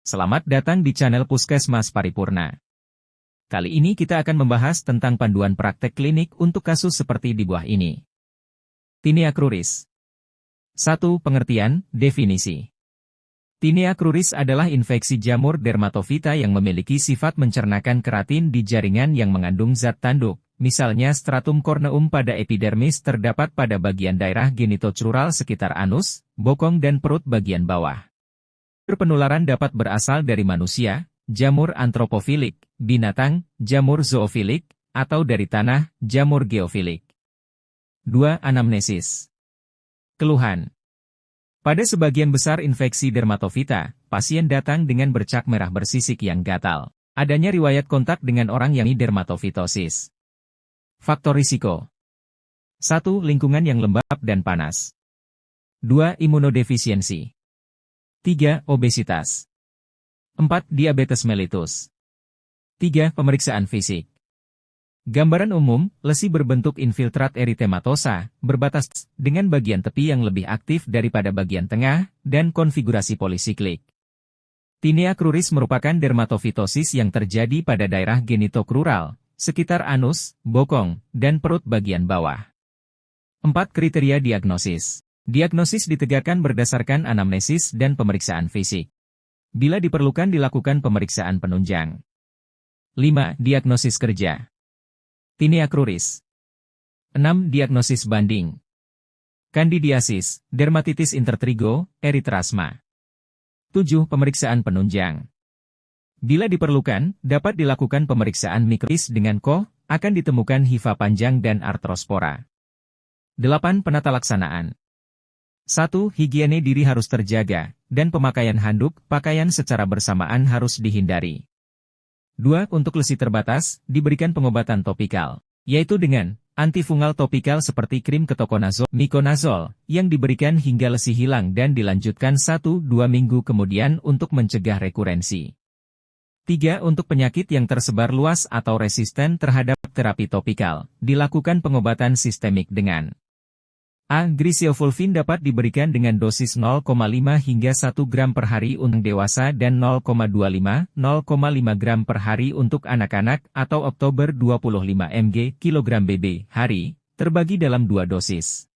Selamat datang di channel Puskesmas Paripurna. Kali ini kita akan membahas tentang panduan praktek klinik untuk kasus seperti di buah ini. Tinea cruris. 1. Pengertian, definisi. Tinea cruris adalah infeksi jamur dermatofita yang memiliki sifat mencernakan keratin di jaringan yang mengandung zat tanduk, misalnya stratum corneum pada epidermis terdapat pada bagian daerah genitocrural sekitar anus, bokong dan perut bagian bawah. Penularan dapat berasal dari manusia, jamur antropofilik, binatang, jamur zoofilik, atau dari tanah, jamur geofilik. 2. Anamnesis. Keluhan. Pada sebagian besar infeksi dermatofita, pasien datang dengan bercak merah bersisik yang gatal. Adanya riwayat kontak dengan orang yang dermatofitosis. Faktor risiko. 1. Lingkungan yang lembab dan panas. 2. Imunodefisiensi. 3. Obesitas. 4. Diabetes mellitus. 3. Pemeriksaan fisik. Gambaran umum, lesi berbentuk infiltrat eritematosa, berbatas dengan bagian tepi yang lebih aktif daripada bagian tengah, dan konfigurasi polisiklik. Tinea cruris merupakan dermatofitosis yang terjadi pada daerah genitocrural, sekitar anus, bokong, dan perut bagian bawah. 4. Kriteria diagnosis. Diagnosis ditegakkan berdasarkan anamnesis dan pemeriksaan fisik. Bila diperlukan dilakukan pemeriksaan penunjang. 5. Diagnosis kerja. Tinea cruris. 6. Diagnosis banding. Kandidiasis, dermatitis intertrigo, eritrasma. 7. Pemeriksaan penunjang. Bila diperlukan, dapat dilakukan pemeriksaan mikroskopis dengan akan ditemukan hifa panjang dan artrospora. 8. Penata laksanaan. 1. Higiene diri harus terjaga, dan pemakaian handuk, pakaian secara bersamaan harus dihindari. 2. Untuk lesi terbatas, diberikan pengobatan topikal, yaitu dengan antifungal topikal seperti krim ketoconazole, miconazole, yang diberikan hingga lesi hilang dan dilanjutkan 1-2 minggu kemudian untuk mencegah rekurensi. 3. Untuk penyakit yang tersebar luas atau resisten terhadap terapi topikal, dilakukan pengobatan sistemik dengan Griseofulvin dapat diberikan dengan dosis 0,5 hingga 1 gram per hari untuk dewasa dan 0,25-0,5 gram per hari untuk anak-anak atau Oktober 25 mg kg BB hari, terbagi dalam 2 dosis.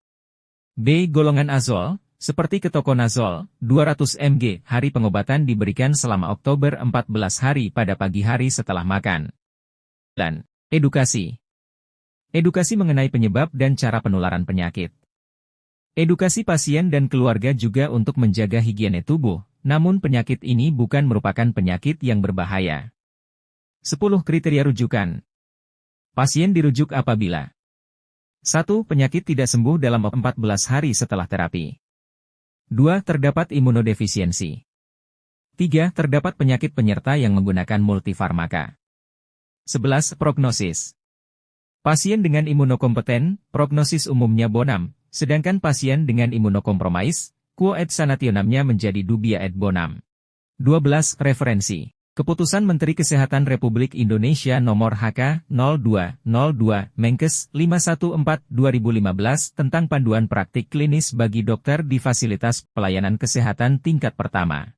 B. Golongan azol, seperti ketoconazole, 200 mg hari pengobatan diberikan selama Oktober 14 hari pada pagi hari setelah makan. Dan edukasi. Edukasi mengenai penyebab dan cara penularan penyakit. Edukasi pasien dan keluarga juga untuk menjaga higiene tubuh, namun penyakit ini bukan merupakan penyakit yang berbahaya. 10 kriteria rujukan. Pasien dirujuk apabila 1. Penyakit tidak sembuh dalam 14 hari setelah terapi. 2. Terdapat imunodefisiensi. 3. Terdapat penyakit penyerta yang menggunakan multifarmaka. 11. Prognosis. Pasien dengan imunokompeten, prognosis umumnya bonam. Sedangkan pasien dengan imunokompromis, quo et sanationamnya menjadi dubia et bonam. 12. Referensi. Keputusan Menteri Kesehatan Republik Indonesia Nomor HK 0202 Menkes 514/2015 tentang panduan praktik klinis bagi dokter di fasilitas pelayanan kesehatan tingkat pertama.